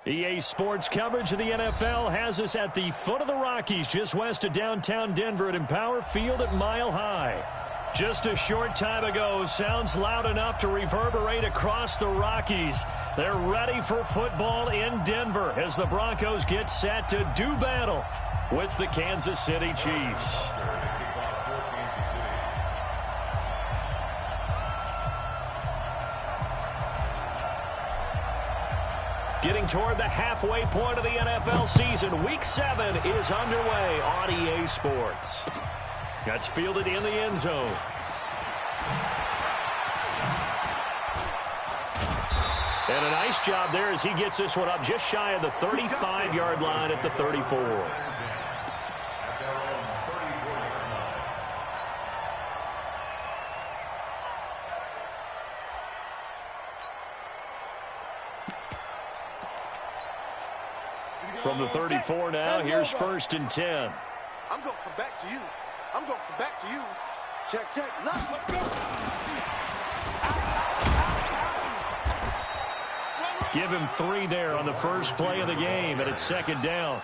EA Sports coverage of the NFL has us at the foot of the Rockies, just west of downtown Denver at Empower Field at Mile High. Just a short time ago, sounds loud enough to reverberate across the Rockies. They're ready for football in Denver as the Broncos get set to do battle with the Kansas City Chiefs. Getting toward the halfway point of the NFL season, Week 7 is underway on EA Sports. That's fielded in the end zone. And a nice job there as he gets this one up just shy of the 35-yard line at the 34. From the 34 now, here's 1st and 10. I'm going to come back to you. I'm going to come back to you. Check, check. Let's go. Give him 3 there on the first play of the game, and it's 2nd down.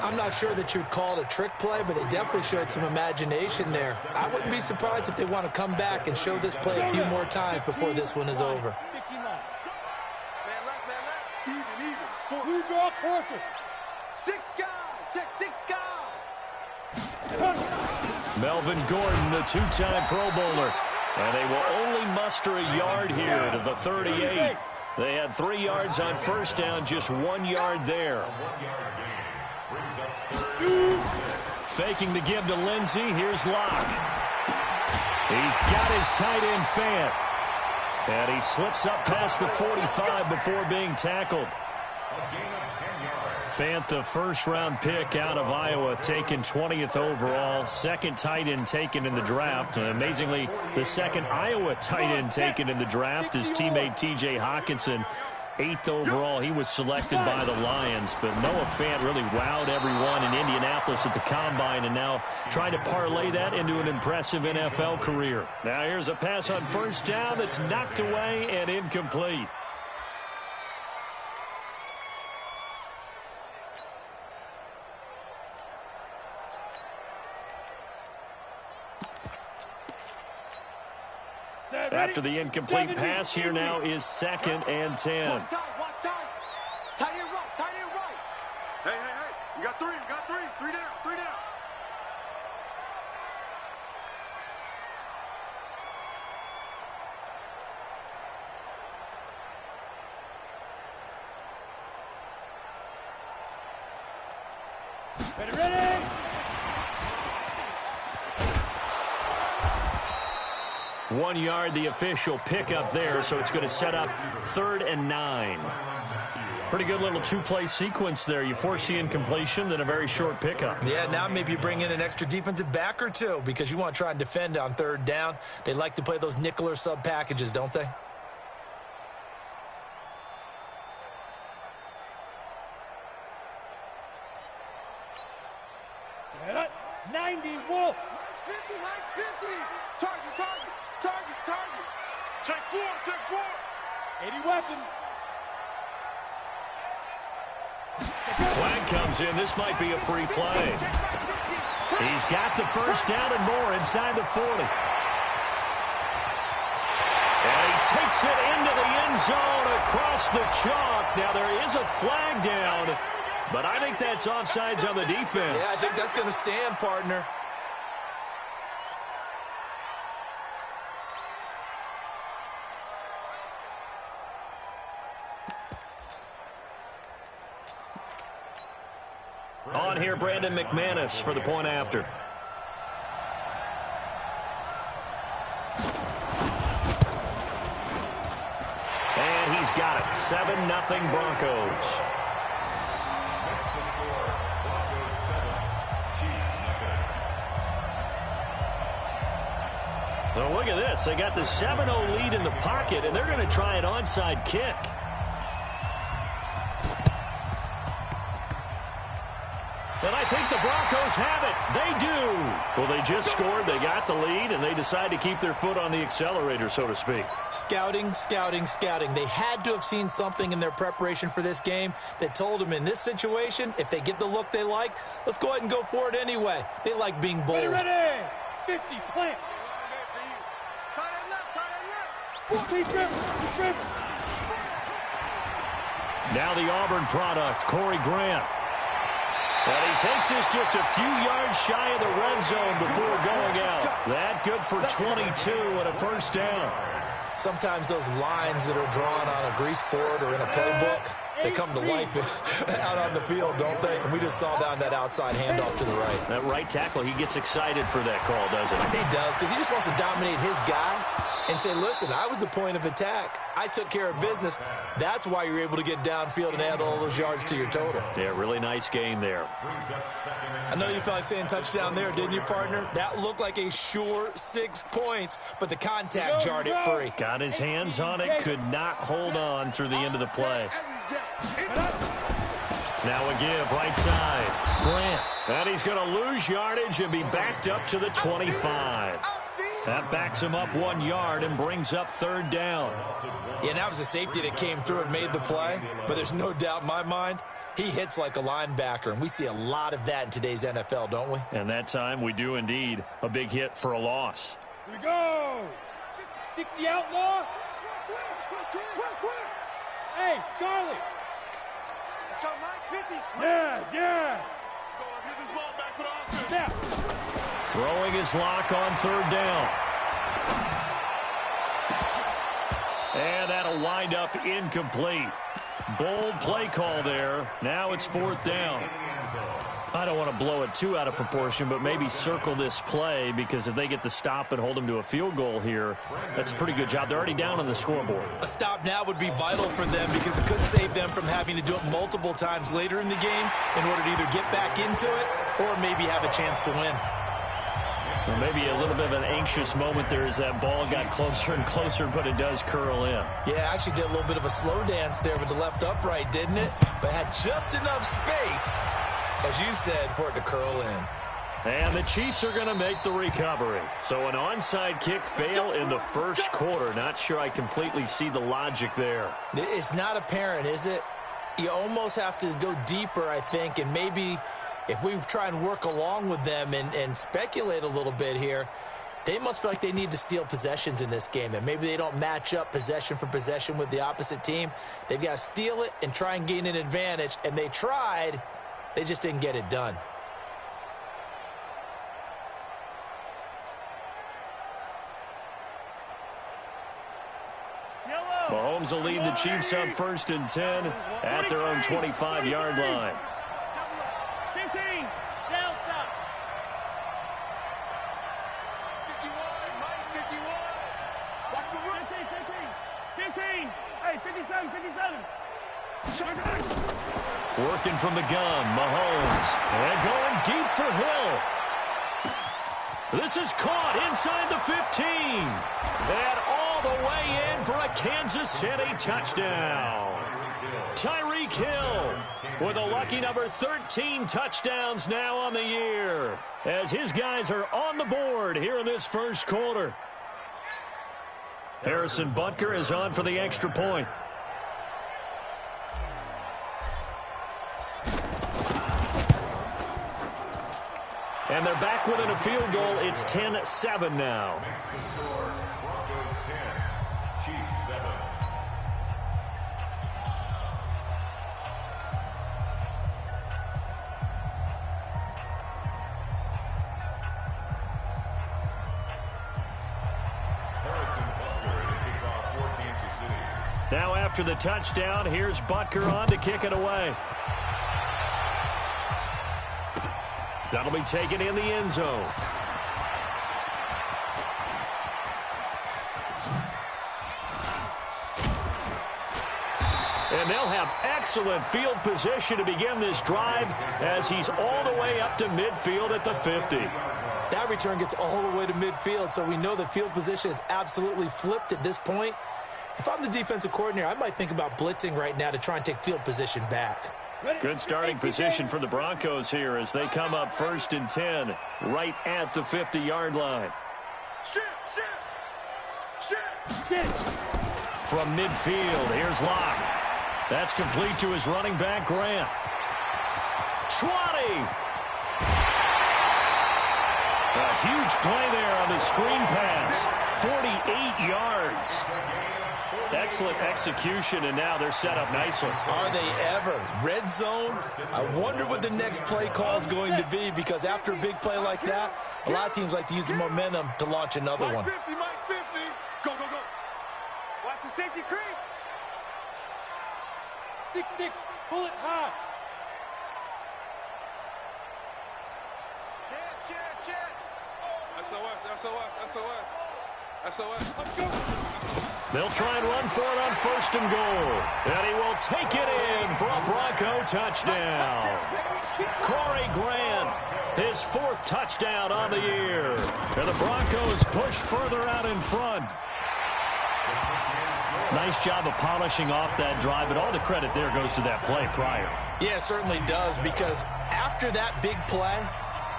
I'm not sure that you'd call it a trick play, but they definitely showed some imagination there. I wouldn't be surprised if they want to come back and show this play a few more times before this one is over. We draw quarter. 6 guys. Check 6 guys. Melvin Gordon, the 2-time Pro Bowler. And they will only muster a yard here to the 38. They had 3 yards on first down, just 1 yard there. Faking the give to Lindsey. Here's Locke. He's got his tight end Fant. And he slips up past the 45 before being tackled. Fant, the first-round pick out of Iowa, taken 20th overall, 2nd tight end taken in the draft. And amazingly, the 2nd Iowa tight end taken in the draft, his teammate T.J. Hawkinson, 8th overall. He was selected by the Lions, but Noah Fant really wowed everyone in Indianapolis at the Combine and now trying to parlay that into an impressive NFL career. Now here's a pass on first down that's knocked away and incomplete. After the incomplete pass, here now is 2nd and 10. Watch time. Tight end right. Hey. You got 3. 3 down. Ready. 1 yard, the official pickup there, so it's going to set up 3rd and 9. Pretty good little 2-play sequence there. You force the incompletion, then a very short pickup. Yeah, now maybe you bring in an extra defensive back or 2 because you want to try and defend on 3rd down. They like to play those nickel or sub packages, don't they? Set up. 90, Wolf. 50. Target. Check 4. 80 weapon. Flag comes in. This might be a free play. He's got the first down and more inside the 40. And he takes it into the end zone across the chalk. Now there is a flag down, but I think that's offsides on the defense. Yeah, I think that's going to stand, partner. On here, Brandon McManus for the point after. And he's got it. 7-0 Broncos. So look at this. They got the 7-0 lead in the pocket, and they're going to try an onside kick. And I think the Broncos have it. They do. Well, they just scored, they got the lead, and they decide to keep their foot on the accelerator, so to speak. Scouting, scouting, scouting. They had to have seen something in their preparation for this game that told them in this situation, if they get the look they like, let's go ahead and go for it anyway. They like being bold. Ready. 50, plant. Now the Auburn product, Corey Grant. And he takes this just a few yards shy of the red zone before going out. That good for 22 and a first down. Sometimes those lines that are drawn on a grease board or in a playbook, they come to life out on the field, don't they? And we just saw down that outside handoff to the right. That right tackle, he gets excited for that call, doesn't he? He does, because he just wants to dominate his guy and say, listen, I was the point of attack. I took care of business. That's why you're able to get downfield and add all those yards to your total. Yeah, really nice gain there. I know you felt like saying touchdown there, didn't you, partner? That looked like a sure 6 points, but the contact jarred it free. Got his hands on it, could not hold on through the end of the play. Now a give, right side. Grant. And he's going to lose yardage and be backed up to the 25. That backs him up 1 yard and brings up third down. Yeah, that was a safety that came through and made the play, but there's no doubt in my mind, he hits like a linebacker, and we see a lot of that in today's NFL, don't we? And that time we do indeed. A big hit for a loss. Here we go. 60 outlaw. Hey, Charlie. Let's go, Mike. 50. Yes, yes. Let's go. Let's get this ball back for the offense. Now. Throwing his lock on third down. And that'll wind up incomplete. Bold play call there. Now it's fourth down. I don't want to blow it too out of proportion, but maybe circle this play, because if they get the stop and hold them to a field goal here, that's a pretty good job. They're already down on the scoreboard. A stop now would be vital for them, because it could save them from having to do it multiple times later in the game in order to either get back into it or maybe have a chance to win. So maybe a little bit of an anxious moment there as that ball got closer and closer, but it does curl in. Yeah, actually did a little bit of a slow dance there with the left upright, didn't it? But had just enough space, as you said, for it to curl in. And the Chiefs are going to make the recovery. So an onside kick fail in the first quarter. Not sure I completely see the logic there. It's not apparent, is it? You almost have to go deeper, I think, and maybe if we try and work along with them and speculate a little bit here, they must feel like they need to steal possessions in this game, and maybe they don't match up possession for possession with the opposite team. They've got to steal it and try and gain an advantage, and they tried. They just didn't get it done. Mahomes will lead the Chiefs up 1st and 10 at their own 25-yard line. 15. Delta. 51, Mike, 51. Watch the run. 15. Hey, 57. Working from the gun, Mahomes. And going deep for Hill. This is caught inside the 15. And all the way in for a Kansas City touchdown. Tyreek Hill with a lucky number 13 touchdowns now on the year, as his guys are on the board here in this first quarter. Harrison Butker is on for the extra point. And they're back within a field goal. It's 10-7 now. Broncos 10, Chiefs 7. Harrison Butker to kick off for Kansas City. Now after the touchdown, here's Butker on to kick it away. That'll be taken in the end zone. And they'll have excellent field position to begin this drive, as he's all the way up to midfield at the 50. That return gets all the way to midfield, so we know the field position is absolutely flipped at this point. If I'm the defensive coordinator, I might think about blitzing right now to try and take field position back. Good starting position for the Broncos here as they come up 1st and 10 right at the 50-yard line. From midfield, here's Locke. That's complete to his running back, Grant. 20. A huge play there on the screen pass. 48 yards. Excellent execution, and now they're set up nicely. Are they ever? Red zone? I wonder what the next play call is going to be, because after a big play like that, a lot of teams like to use the momentum to launch another one. Mike 50. Go, go, go. Watch the safety creep. 6-6. Pull it high. SOS. Let's go. They'll try and run for it on 1st and goal. And he will take it in for a Bronco touchdown. Corey Grant, his 4th touchdown on the year. And the Broncos push further out in front. Nice job of polishing off that drive, but all the credit there goes to that play prior. Yeah, it certainly does, because after that big play,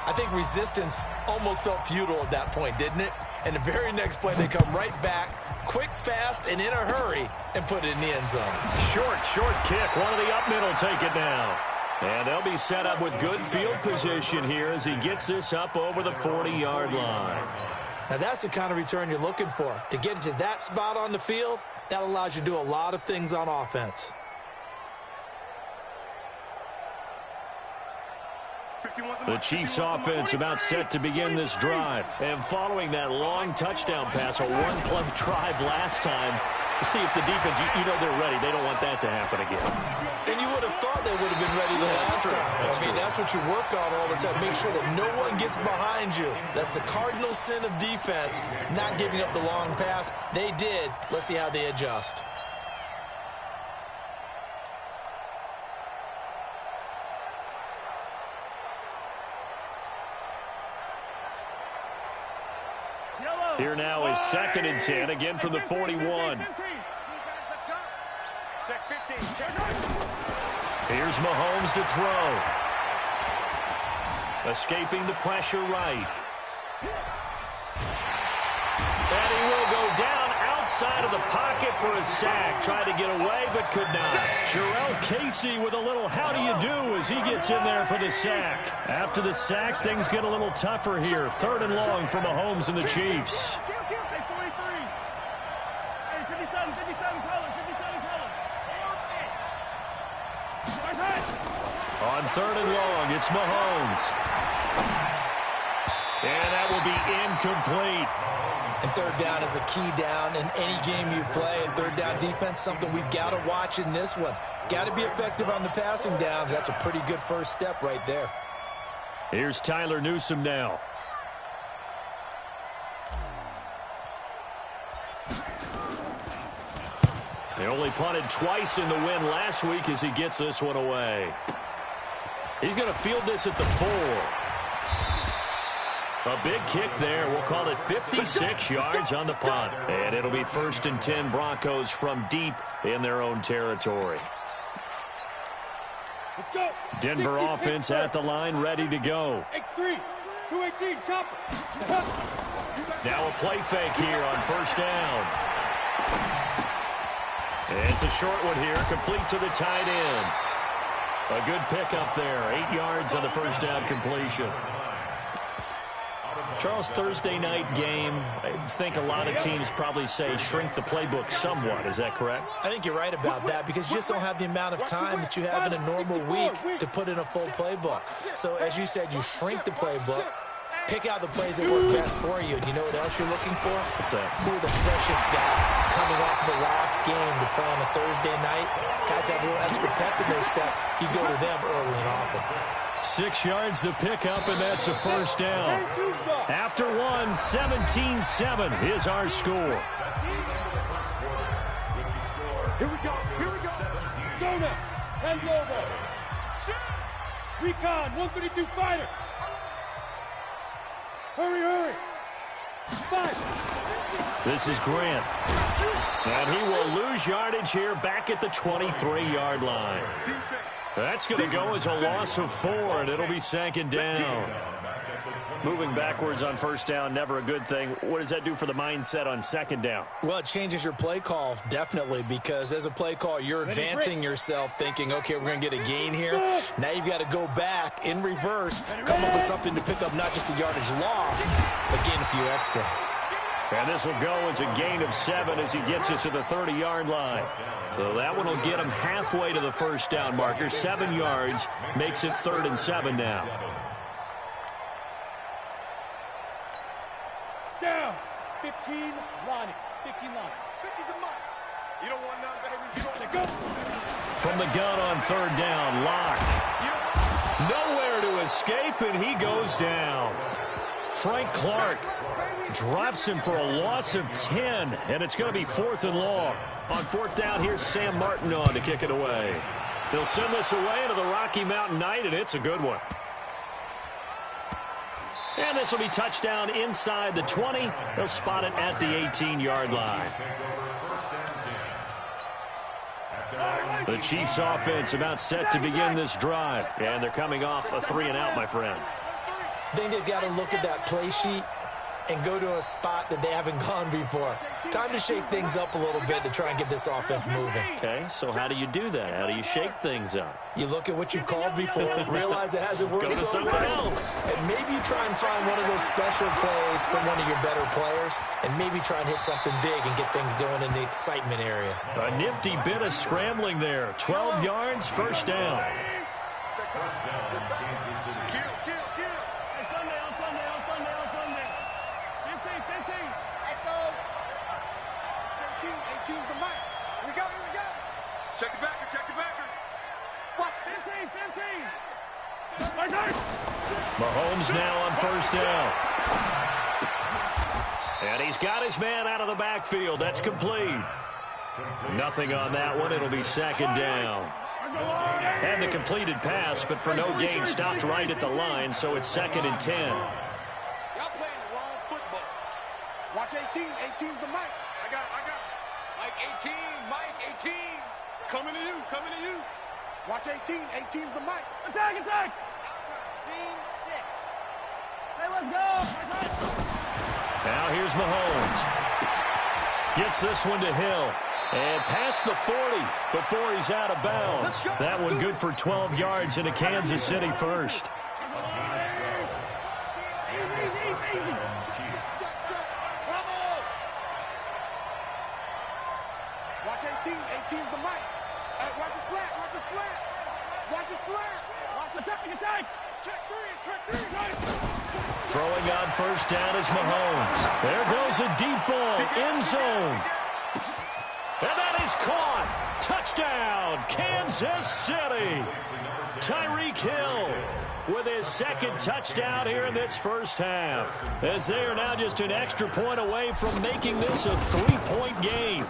I think resistance almost felt futile at that point, didn't it? And the very next play, they come right back, quick, fast, and in a hurry, and put it in the end zone. Short kick. One of the up middle take it down. And they'll be set up with good field position here as he gets this up over the 40-yard line. Now, that's the kind of return you're looking for. To get to that spot on the field, that allows you to do a lot of things on offense. The Chiefs offense about set to begin this drive. And following that long touchdown pass, a one-play drive last time, to see if the defense, you know they're ready. They don't want that to happen again. And you would have thought they would have been ready the last time. That's what you work on all the time. Make sure that no one gets behind you. That's the cardinal sin of defense, not giving up the long pass. They did. Let's see how they adjust. Here now is 2nd and 10, again from the 41. Here's Mahomes to throw. Escaping the pressure right. And he will go down outside of the pocket for a sack. Tried to get away, but could not. Jarrell Casey with a little how do you do as he gets in there for the sack. After the sack, things get a little tougher here. 3rd and long for Mahomes and the Chiefs. On 3rd and long, it's Mahomes. And that will be incomplete. And 3rd down is a key down in any game you play. And 3rd down defense, something we've got to watch in this one. Got to be effective on the passing downs. That's a pretty good first step right there. Here's Tyler Newsome now. They only punted twice in the win last week as he gets this one away. He's going to field this at the 4. A big kick there. We'll call it 56 yards on the punt. And it'll be 1st and 10 Broncos from deep in their own territory. Let's go. Denver offense at the line, ready to go. X3, 218, chopper. Now a play fake here on 1st down. And it's a short one here, complete to the tight end. A good pickup there, 8 yards on the 1st down completion. Charles, Thursday night game, I think a lot of teams probably say shrink the playbook somewhat. Is that correct? I think you're right about that, because you just don't have the amount of time that you have in a normal week to put in a full playbook. So, as you said, you shrink the playbook, pick out the plays that work best for you. And you know what else you're looking for? What's that? Who are the freshest guys coming off the last game to play on a Thursday night? Guys have a little extra pep in their step. You go to them early and often. 6 yards the pickup, and that's a 1st down. After one, 17-7 is our score. Here we go. Go now. 10 over. Recon, 132 fighter. Hurry. 5. This is Grant. And he will lose yardage here back at the 23-yard line. That's going to go as a loss of 4, and it'll be second down. Moving backwards on first down, never a good thing. What does that do for the mindset on second down? Well, it changes your play call, definitely, because as a play call, you're advancing yourself thinking, okay, we're going to get a gain here. Now you've got to go back in reverse, come up with something to pick up not just the yardage lost, but gain a few extra. And this will go as a gain of 7 as he gets it to the 30-yard line. So that one will get him halfway to the first down marker. 7 yards makes it 3rd and 7 now. Down. 15 line. 15 line. 50's a mile. You don't want none, baby. You don't Go. From the gun on 3rd down, Locke. Nowhere to escape, and he goes down. Frank Clark drops him for a loss of 10, and it's going to be 4th and long. On 4th down, here's Sam Martin on to kick it away. They'll send this away into the Rocky Mountain night, and it's a good one. And this will be touchdown inside the 20. They'll spot it at the 18-yard line. The Chiefs offense about set to begin this drive. And they're coming off a 3-and-out, my friend. I think they've got to look at that play sheet and go to a spot that they haven't gone before. Time to shake things up a little bit to try and get this offense moving. Okay, so how do you do that? How do you shake things up? You look at what you've called before, realize it hasn't worked Go to so something well, else. and maybe you try and find one of those special plays from one of your better players, and maybe try and hit something big and get things going in the excitement area. A nifty bit of scrambling there. 12 yards, first down. First down, Kansas City. Kill. Hey, Sunday. 15. Echo. 18's the mic. Here we go. Check the backer. Watch 15. Mahomes now on first down. And he's got his man out of the backfield. That's complete. Nothing on that one. It'll be second down. And the completed pass, but for no gain, stopped right at the line, so it's 2nd and 10. Y'all playing the wrong football. Watch 18. 18's the mic. I got it. Mike 18. Coming to you. Watch 18. 18's the mic. Attack. Scene 6. Hey, let's go. Now here's Mahomes. Gets this one to Hill. And past the 40 before he's out of bounds. That one good for 12 yards into Kansas City first. Watch 18. 18's the mic. Watch his flat. Attack. Check three. Throwing on first down is Mahomes. There goes a deep ball. End zone. And that is caught. Touchdown, Kansas City. Tyreek Hill with his 2nd touchdown here in this first half. As they are now just an extra point away from making this a 3-point game.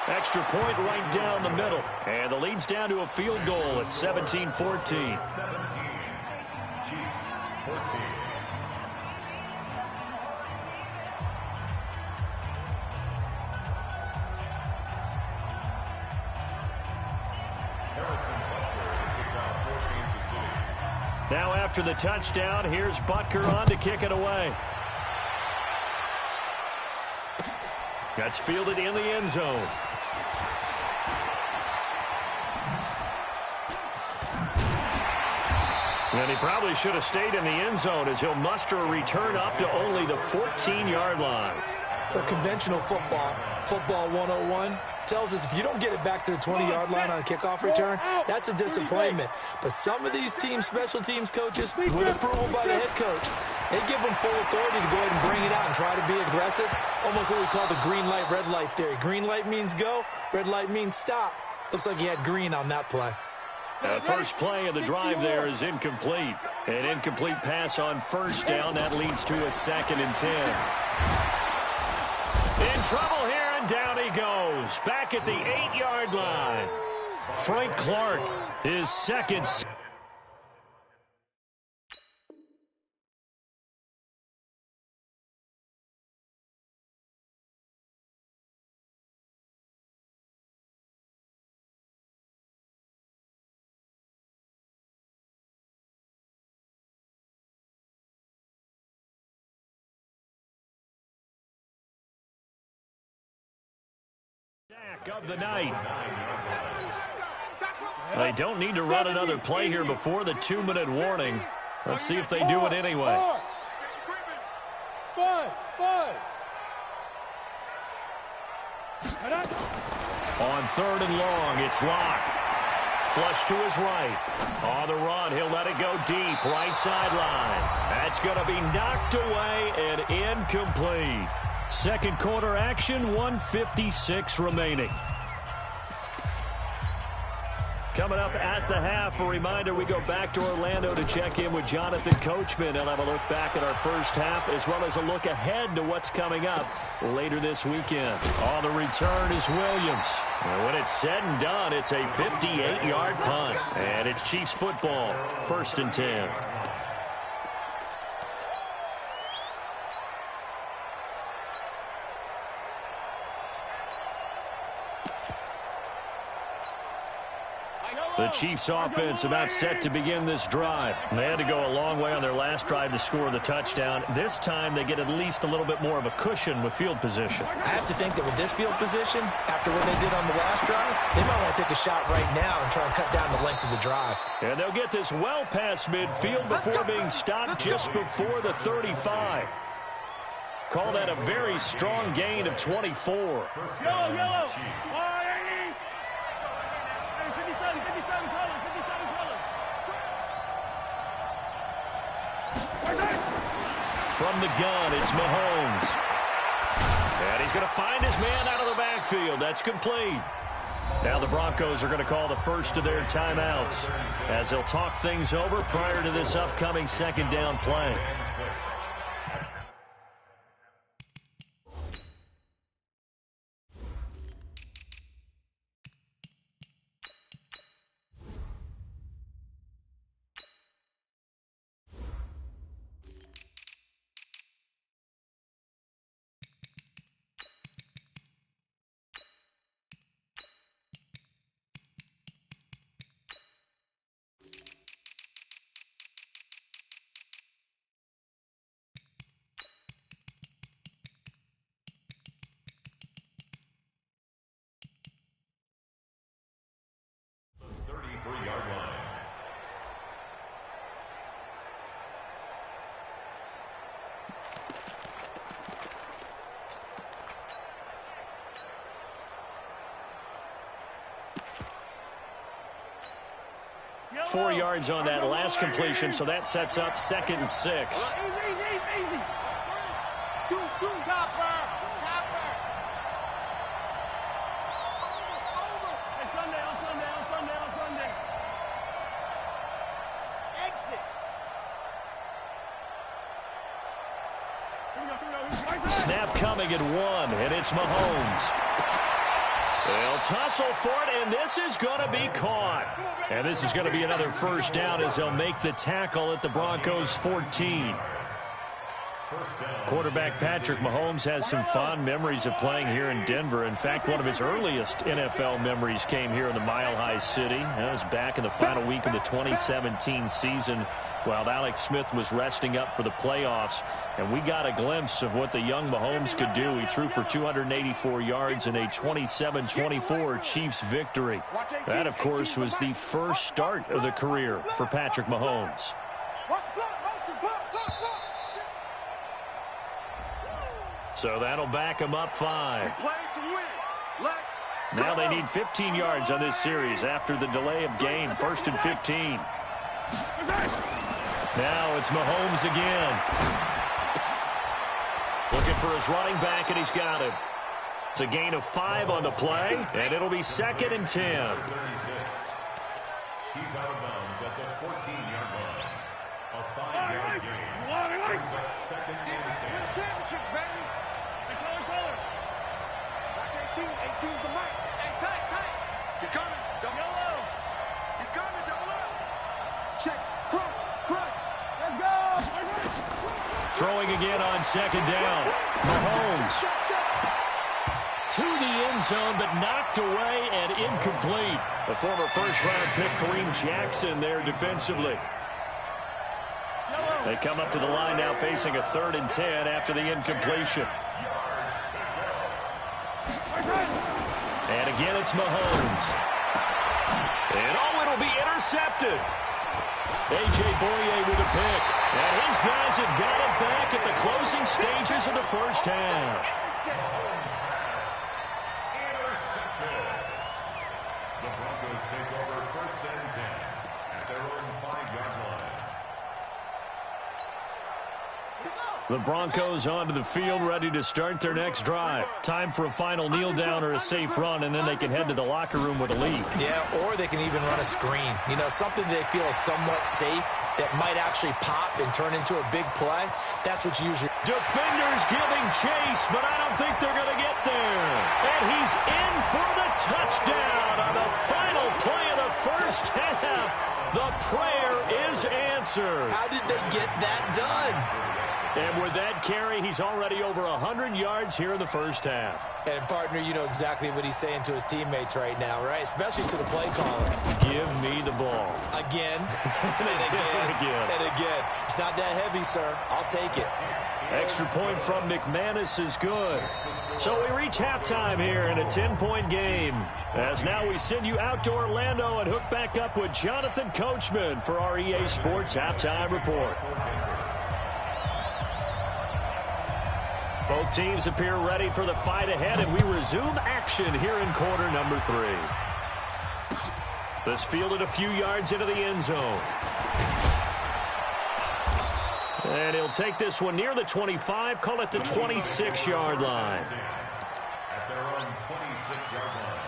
Extra point right down the middle. And the lead's down to a field goal at 17-14. 17. Chiefs, 14. Now after the touchdown, here's Butker on to kick it away. That's fielded in the end zone. And he probably should have stayed in the end zone as he'll muster a return up to only the 14-yard line. Well, conventional football 101, tells us if you don't get it back to the 20-yard line on a kickoff return, that's a disappointment. But some of these teams, special teams coaches, with approval by the head coach, they give them full authority to go ahead and bring it out and try to be aggressive, almost what we call the green light, red light theory. Green light means go, red light means stop. Looks like he had green on that play. First play of the drive there is incomplete. An incomplete pass on first down. That leads to a 2nd and 10. In trouble here, and down he goes. Back at the 8-yard line. Frank Clark, his 2nd sack of the night. They don't need to run another play here before the 2-minute warning. Let's see if they do it anyway. On 3rd and long, it's Locke. Flush to his right. On the run, he'll let it go deep. Right sideline. That's going to be knocked away and incomplete. Second quarter action, 1:56 remaining. Coming up at the half, a reminder, we go back to Orlando to check in with Jonathan Coachman. He'll have a look back at our first half as well as a look ahead to what's coming up later this weekend. On the return is Williams. And when it's said and done, it's a 58-yard punt. And it's Chiefs football, 1st and 10. The Chiefs offense about set to begin this drive. They had to go a long way on their last drive to score the touchdown. This time they get at least a little bit more of a cushion with field position. I have to think that with this field position, after what they did on the last drive, they might want to take a shot right now and try and cut down the length of the drive. And they'll get this well past midfield before being stopped just before the 35. Call that a very strong gain of 24. Yellow. From the gun, it's Mahomes. And he's going to find his man out of the backfield. That's complete. Now the Broncos are going to call the first of their timeouts as they'll talk things over prior to this upcoming second down play. Yellow. 4 yards on that last completion, so that sets up 2nd and 6. Easy. Chopper. Hey, on Sunday. Exit. Here we go. Snap coming at 1, and it's Mahomes. They'll tussle for it, and this is going to be caught. And this is going to be another first down as they'll make the tackle at the Broncos' 14. Quarterback Patrick Mahomes has some fond memories of playing here in Denver. In fact, one of his earliest NFL memories came here in the Mile High City. That was back in the final week of the 2017 season while Alex Smith was resting up for the playoffs. And we got a glimpse of what the young Mahomes could do. He threw for 284 yards in a 27-24 Chiefs victory. That, of course, was the first start of the career for Patrick Mahomes. So that'll back him up 5. Now they need 15 yards on this series after the delay of game. 1st and 15. Now it's Mahomes again. Looking for his running back, and he's got him. It's a gain of 5 on the play, and it'll be 2nd and 10. He's out of bounds at the 14-yard line. A 5-yard gain. Brings up 2nd and 10. Championship, baby. Color. Watch 18's the mic. Hey, tight. He's coming. Yellow. He's coming, double up. Check. Crunch. Let's go. Throwing again on 2nd down. Mahomes to the end zone, but knocked away and incomplete. The former first-round pick Kareem Jackson there defensively. They come up to the line now facing a 3rd and 10 after the incompletion. And Again, it's Mahomes. And, it'll be intercepted. A.J. Boye with a pick. And his guys have got it back at the closing stages of the first half. Intercepted. The Broncos take over 1st and 10 at their own 5-yard line. The Broncos onto the field, ready to start their next drive. Time for a final kneel down or a safe run, and then they can head to the locker room with a lead. Yeah, or they can even run a screen. You know, something they feel is somewhat safe that might actually pop and turn into a big play. That's what you usually... Defenders giving chase, but I don't think they're going to get there. And he's in for the touchdown on the final play of the first half. The prayer is answered. How did they get that done? And with that carry, he's already over 100 yards here in the first half. And, partner, you know exactly what he's saying to his teammates right now, right? Especially to the play caller. Give me the ball. Again, and again, and again. It's not that heavy, sir. I'll take it. Extra point from McManus is good. So we reach halftime here in a 10-point game. As now we send you out to Orlando and hook back up with Jonathan Coachman for our EA Sports Halftime Report. Both teams appear ready for the fight ahead, and we resume action here in quarter number 3. This fielded a few yards into the end zone. And he'll take this one near the 25, call it the 26-yard line. At their own 26-yard line.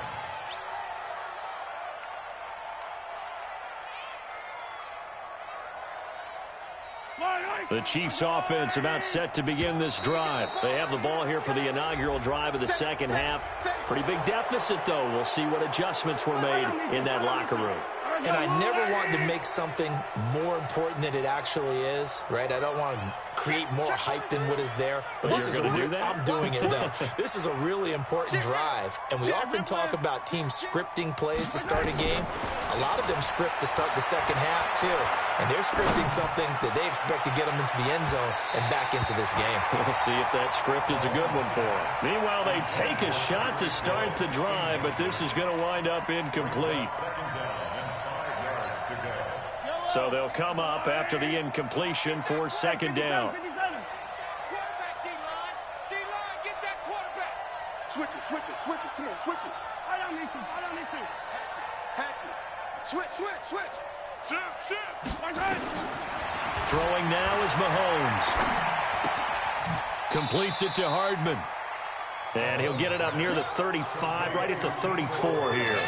The Chiefs offense about set to begin this drive. They have the ball here for the inaugural drive of the second half. Pretty big deficit, though. We'll see what adjustments were made in that locker room. And I never want to make something more important than it actually is, right? I don't want to create more hype than what is there. But this is I'm doing it, though. This is a really important drive. And we often talk about teams scripting plays to start a game. A lot of them script to start the second half, too. And they're scripting something that they expect to get them into the end zone and back into this game. We'll see if that script is a good one for them. Meanwhile, they take a shot to start the drive, but this is going to wind up incomplete. So they'll come up after the incompletion for second down. Switch it. Come on, switch it. I don't need to. Hatch it. Switch. Shift. Throwing now is Mahomes. Completes it to Hardman. And he'll get it up near the 35, right at the 34 here.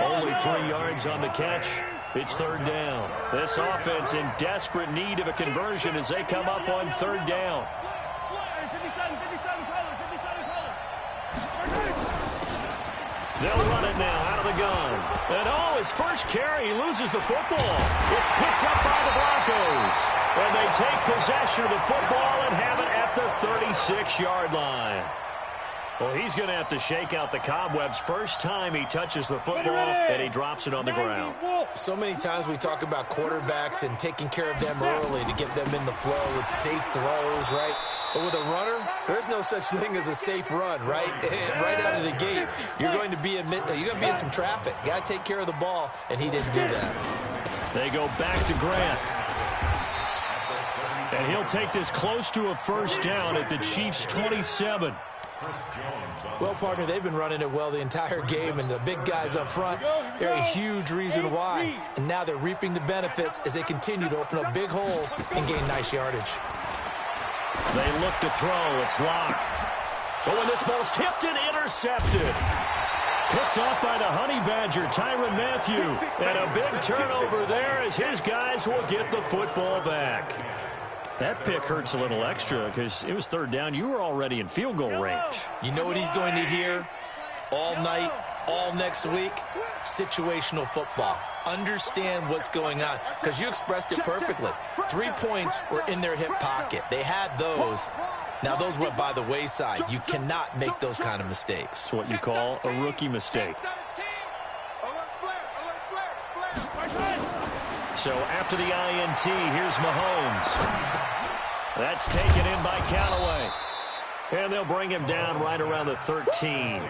Only 3 yards on the catch. It's third down. This offense in desperate need of a conversion as they come up on third down. They'll run it now out of the gun. And his first carry, he loses the football. It's picked up by the Broncos. And they take possession of the football and have it at the 36-yard line. Well, he's going to have to shake out the cobwebs first time he touches the football, and he drops it on the ground. So many times we talk about quarterbacks and taking care of them early to get them in the flow with safe throws, right? But with a runner, there's no such thing as a safe run, right? Right out of the gate, you're going to be in some traffic. Got to take care of the ball, and he didn't do that. They go back to Grant. And he'll take this close to a first down at the Chiefs' 27. Well, partner, they've been running it well the entire game, and the big guys up front, they're a huge reason why. And now they're reaping the benefits as they continue to open up big holes and gain nice yardage. They look to throw. It's locked. But when this ball's tipped and intercepted. Picked off by the Honey Badger, Tyrann Mathieu. And a big turnover there as his guys will get the football back. That pick hurts a little extra because it was third down. You were already in field goal range. You know what he's going to hear all night, all next week? Situational football. Understand what's going on because you expressed it perfectly. 3 points were in their hip pocket. They had those. Now, those went by the wayside. You cannot make those kind of mistakes. It's what you call a rookie mistake. So after the INT, here's Mahomes. That's taken in by Callaway. And they'll bring him down right around the 13.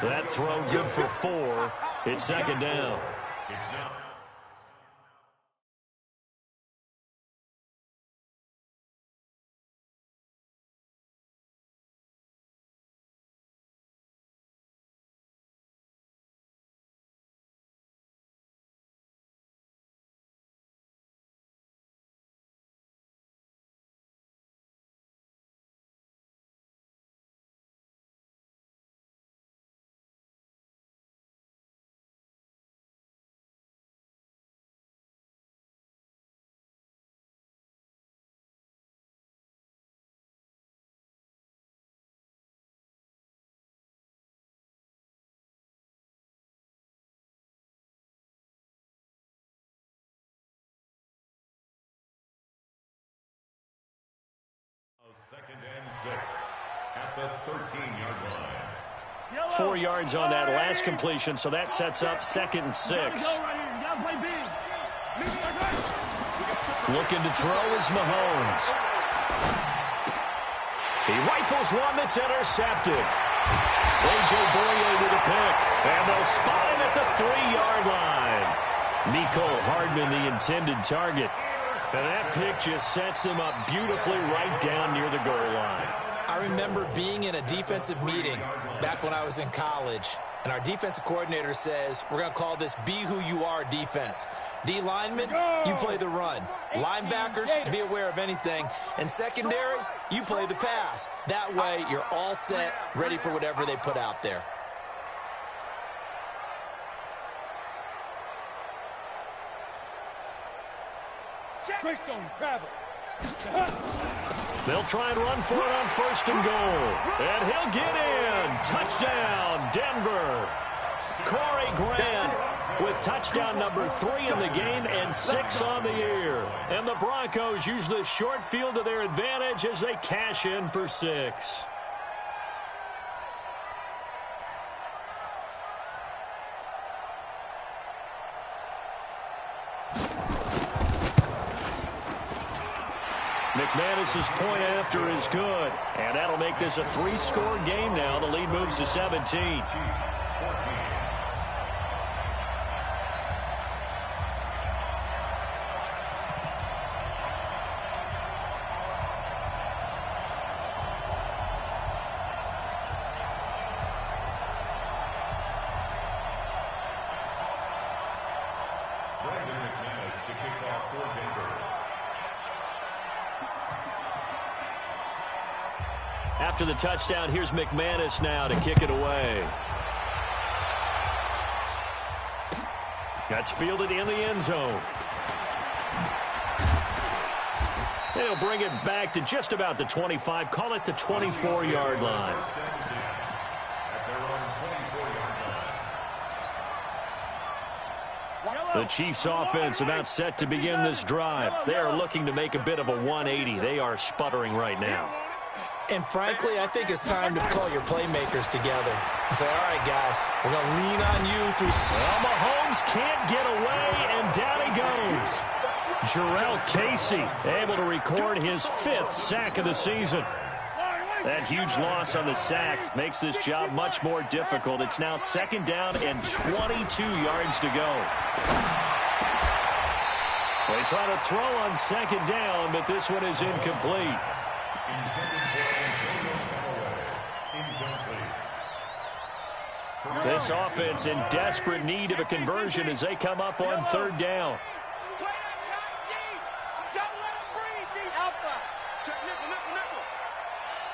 That throw good for 4. It's second down. It's now. Second and 6 at the 13-yard line. 4 yards on that last completion, so that sets up second and 6. Looking to throw is Mahomes. He rifles one that's intercepted. A.J. Boye with a pick, and they'll spot him at the 3-yard line. Mecole Hardman, the intended target. And that pick just sets him up beautifully right down near the goal line. I remember being in a defensive meeting back when I was in college, and our defensive coordinator says, we're going to call this be who you are defense. D linemen, you play the run. Linebackers, be aware of anything. And secondary, you play the pass. That way, you're all set, ready for whatever they put out there. Greystone, travel. They'll try and run for it on first and goal. And he'll get in. Touchdown, Denver. Corey Grant with touchdown number 3 in the game and 6 on the year. And the Broncos use the short field to their advantage as they cash in for 6. McManus's point after is good, and that'll make this a 3-score game now. The lead moves to 17. After the touchdown, here's McManus now to kick it away. That's fielded in the end zone. They'll bring it back to just about the 25. Call it the 24-yard line. The Chiefs offense about set to begin this drive. They are looking to make a bit of a 180. They are sputtering right now. And frankly, I think it's time to call your playmakers together and say, all right, guys, we're going to lean on you through. Well, Mahomes can't get away, and down he goes. Jarrell Casey able to record his 5th sack of the season. That huge loss on the sack makes this job much more difficult. It's now second down and 22 yards to go. They try to throw on second down, but this one is incomplete. This offense in desperate need of a conversion as they come up on third down.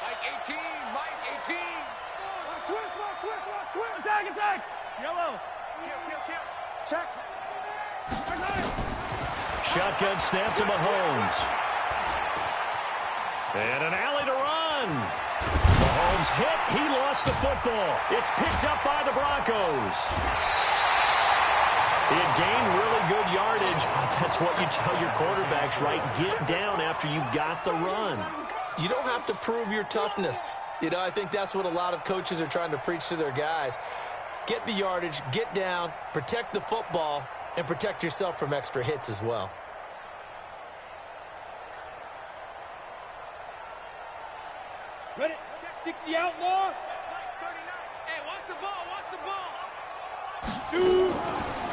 Mike 18, Mike 18. Attack! Yellow. Kill. Check. Shotgun snap to Mahomes. And an alley to run. Mahomes hit. He lost the football. It's picked up by the Broncos. He had gained really good yardage. That's what you tell your quarterbacks, right? Get down after you got the run. You don't have to prove your toughness. You know, I think that's what a lot of coaches are trying to preach to their guys. Get the yardage, get down, protect the football, and protect yourself from extra hits as well. Ready? the outlaw. Hey, watch the ball, watch the ball.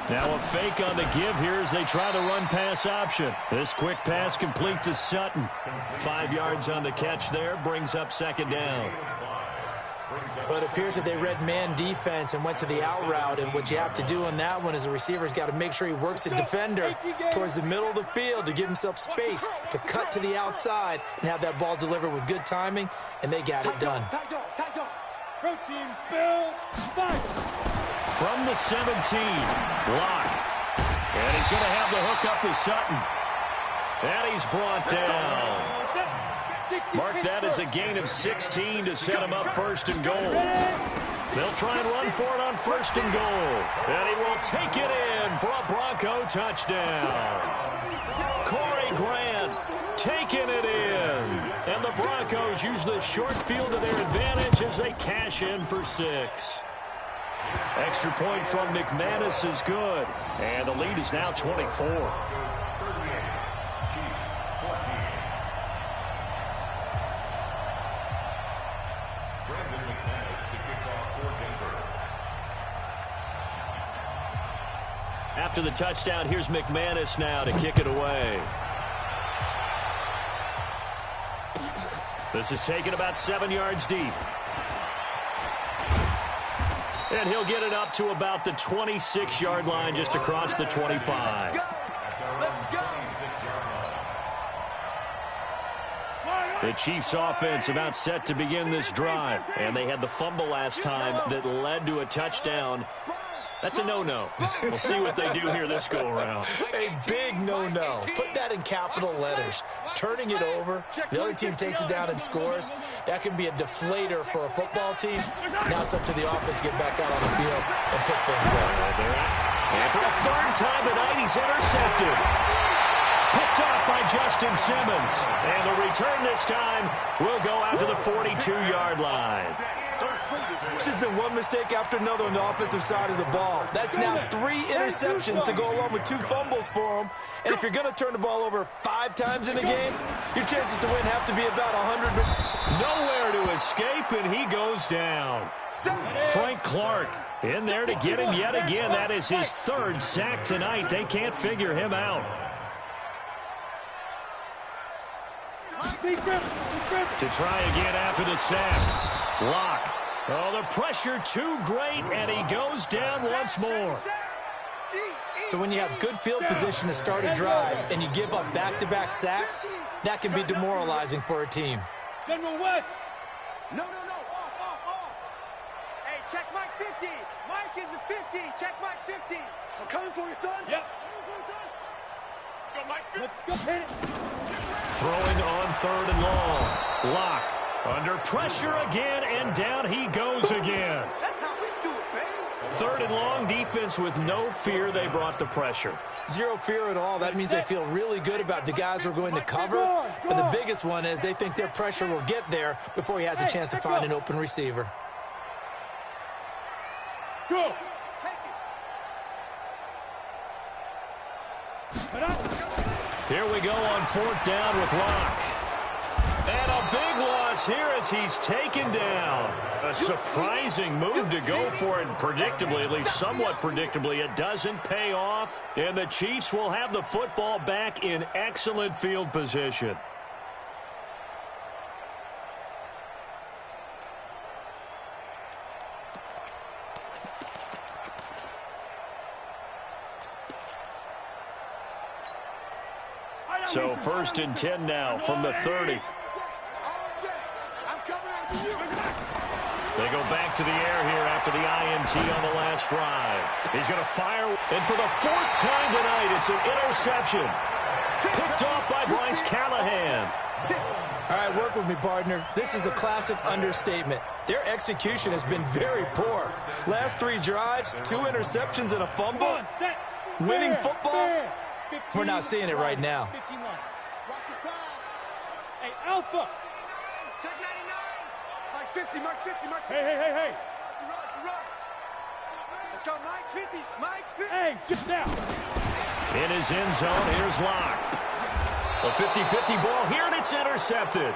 Now a fake on the give here as they try the run pass option. This quick pass complete to Sutton. 5 yards on the catch there, brings up second down. Well, it appears that they read man defense and went to the out route, and what you have to do on that one is the receiver's got to make sure he works the defender towards the middle of the field to give himself space to cut to the outside and have that ball delivered with good timing, and they got it done. Protein spill. Fire. From the 17, Locke. And he's going to have the hook up to Sutton. And he's brought down. Mark that as a gain of 16 to set him up first and goal. They'll try and run for it on first and goal. And he will take it in for a Bronco touchdown. Corey Grant taking it in. And the Broncos use the short field to their advantage as they cash in for 6. Extra point from McManus is good. And the lead is now 24. After the touchdown, here's McManus now to kick it away. This is taken about 7 yards deep. And he'll get it up to about the 26-yard line just across the 25. The Chiefs offense about set to begin this drive. And they had the fumble last time that led to a touchdown. That's a no-no. We'll see what they do here this go-around. A big no-no. Put that in capital letters. Turning it over, the other team takes it down and scores. That can be a deflator for a football team. Now it's up to the offense to get back out on the field and pick things up. And for a third time tonight, he's intercepted. Picked off by Justin Simmons. And the return this time will go out to the 42-yard line. It's just been one mistake after another on the offensive side of the ball. That's now 3 interceptions to go along with 2 fumbles for him. And if you're going to turn the ball over 5 times in a game, your chances to win have to be about 100. Nowhere to escape, and he goes down. Frank Clark in there to get him yet again. That is his 3rd sack tonight. They can't figure him out. To try again after the sack. Locke. Oh, the pressure too great, and he goes down once more. So when you have good field position to start a drive and you give up back-to-back sacks, that can be demoralizing for a team. General West. No. Off. Hey, check Mike 50. Mike is a 50. Check Mike 50. I'm coming for you, son. Yep. Let's go, Mike 50. Let's go. Hit it. Throwing on 3rd and long. Locke under pressure again, and down he goes again. That's how we do it, baby. 3rd and long, defense with no fear. They brought the pressure. Zero fear at all. That means they feel really good about the guys who are going to cover. But the biggest one is they think their pressure will get there before he has a chance to find an open receiver. Go. Here we go on 4th down with Locke. And a big loss here as he's taken down. A surprising move to go for it predictably, at least somewhat predictably. It doesn't pay off, and the Chiefs will have the football back in excellent field position. So 1st and 10 now from the 30. They go back to the air here after the INT on the last drive. He's going to fire, and for the 4th time tonight, it's an interception. Picked off by Bryce Callahan. All right, work with me, partner. This is a classic understatement. Their execution has been very poor. Last 3 drives, 2 interceptions and a fumble. Winning football? We're not seeing it right now. Hey, Alpha. Check 99. Mike 50, Mike 50, Mike 50. Hey. Let's go, Mike 50, Mike 50. Hey, just now. In his end zone, here's Locke. A 50-50 ball here, and it's intercepted.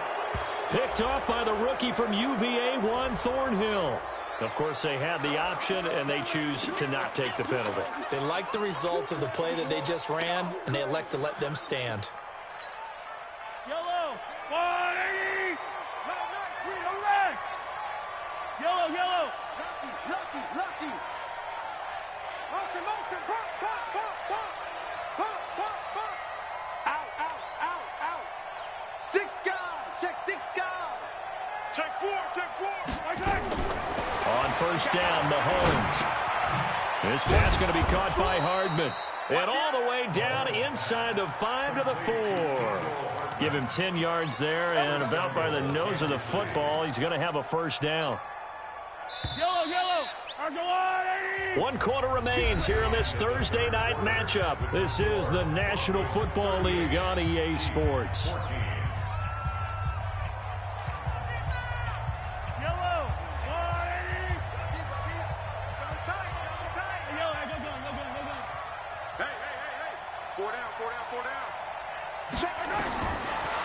Picked off by the rookie from UVA, Juan Thornhill. Of course, they had the option, and they choose to not take the penalty. They like the results of the play that they just ran, and they elect to let them stand. Yellow. 180. Nice, sweet, all right. Yellow, yellow. Lucky. Motion. Bump. Out. 6 guys. Check 6 guys. Check 4. On first down, Mahomes. This pass going to be caught by Hardman. And all the way down inside the 5 to the 4. Give him 10 yards there, and about by the nose of the football, he's going to have a first down. Yellow. 1 quarter remains here in this Thursday night matchup. This is the National Football League on EA Sports.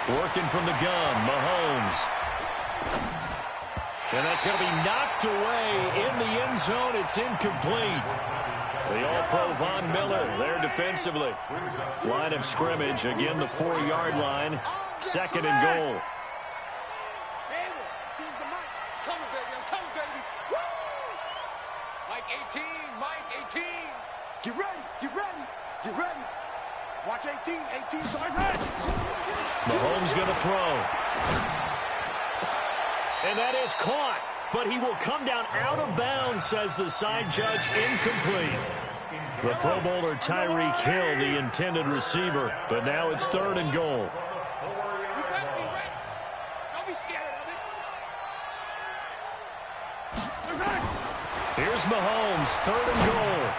Working from the gun, Mahomes. And that's going to be knocked away in the end zone. It's incomplete. The All-Pro Von Miller there defensively. Line of scrimmage, again the 4-yard line. 2nd and goal. Mike 18. Get ready. Watch 18. 18's the right. Mahomes going to throw. And that is caught. But he will come down out of bounds, says the side judge. Incomplete. The Pro Bowler Tyreek Hill, the intended receiver. But now it's 3rd and goal. Don't be scared of it. Here's Mahomes, 3rd and goal.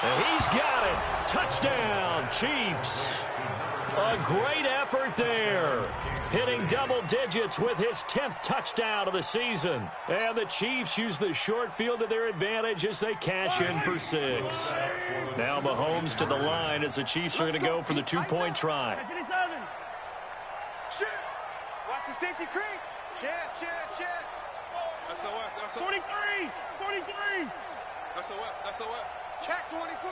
And he's got it. Touchdown, Chiefs. A great effort there. Hitting double digits with his 10th touchdown of the season. And the Chiefs use the short field to their advantage as they cash in for 6. Now Mahomes to the line as the Chiefs are going to go for the 2-point try. Shit. Watch the safety creep. Shit. SOS. 43. SOS. Check 24.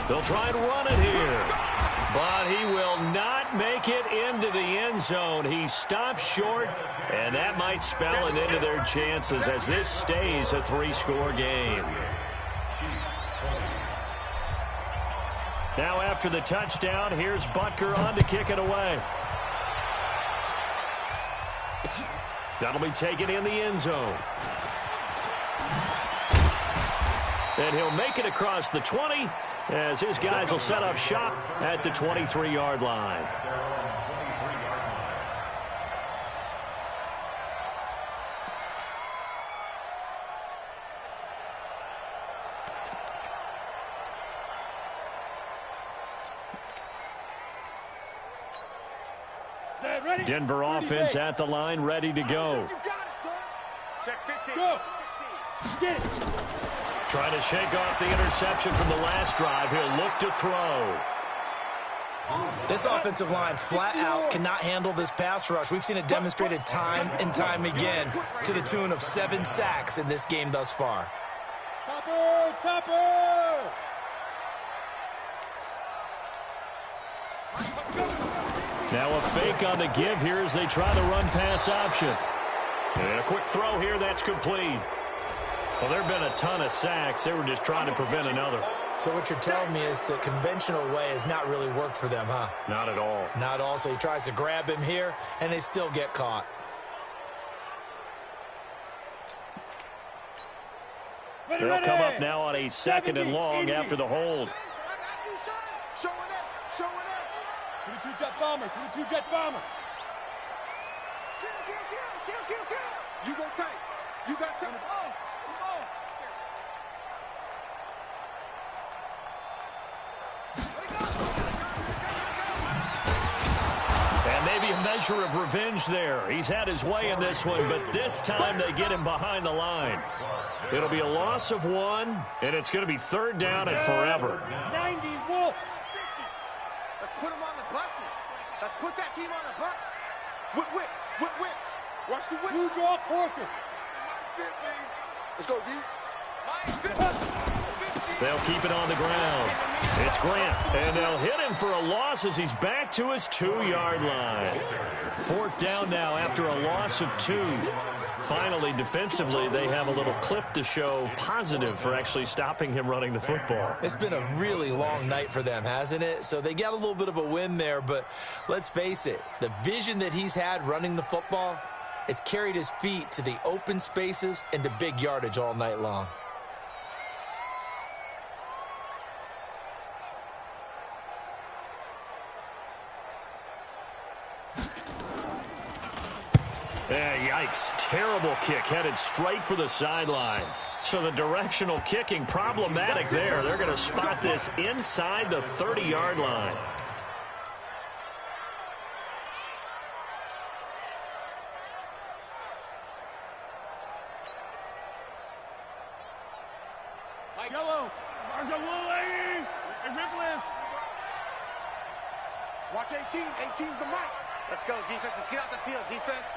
They'll try and run it here. But he will not make it into the end zone. He stops short, and that might spell an end to their chances as this stays a 3-score game. Now after the touchdown, here's Butker on to kick it away. That'll be taken in the end zone. And he'll make it across the 20 as his guys will set up shop at the 23-yard line. Denver offense at the line, ready to go. Check 15. Go. Get it. Trying to shake off the interception from the last drive. He'll look to throw. This offensive line flat out cannot handle this pass rush. We've seen it demonstrated time and time again to the tune of 7 sacks in this game thus far. Topper! Now a fake on the give here as they try the run-pass option. And a quick throw here, that's complete. Well, there have been a ton of sacks. They were just trying to prevent another. So what you're telling me is the conventional way has not really worked for them, huh? Not at all. Not all. So he tries to grab him here, and they still get caught. They'll come up now on a 2nd and long after the hold. Showing up. 22 jet bomber. Kill. You go tight. You got time. And maybe a measure of revenge there. He's had his way in this one, but this time they get him behind the line. It'll be a loss of 1, and it's going to be 3rd down and forever. 90 Wolf. Let's put him on the buses. Let's put that team on the bus. Whip. Watch the whip. You draw corker. Let's go, D. They'll keep it on the ground. It's Grant, and they'll hit him for a loss as he's back to his 2-yard line. 4th down now after a loss of 2. Finally, defensively, they have a little clip to show positive for actually stopping him running the football. It's been a really long night for them, hasn't it? So they got a little bit of a win there, but let's face it, the vision that he's had running the football has carried his feet to the open spaces and to big yardage all night long. Yikes. Terrible kick headed straight for the sidelines. So the directional kicking problematic there. They're going to spot this inside the 30-yard line. Yellow. Watch 18. 18's the mic. Let's go, defense. Let's get out the field, defense.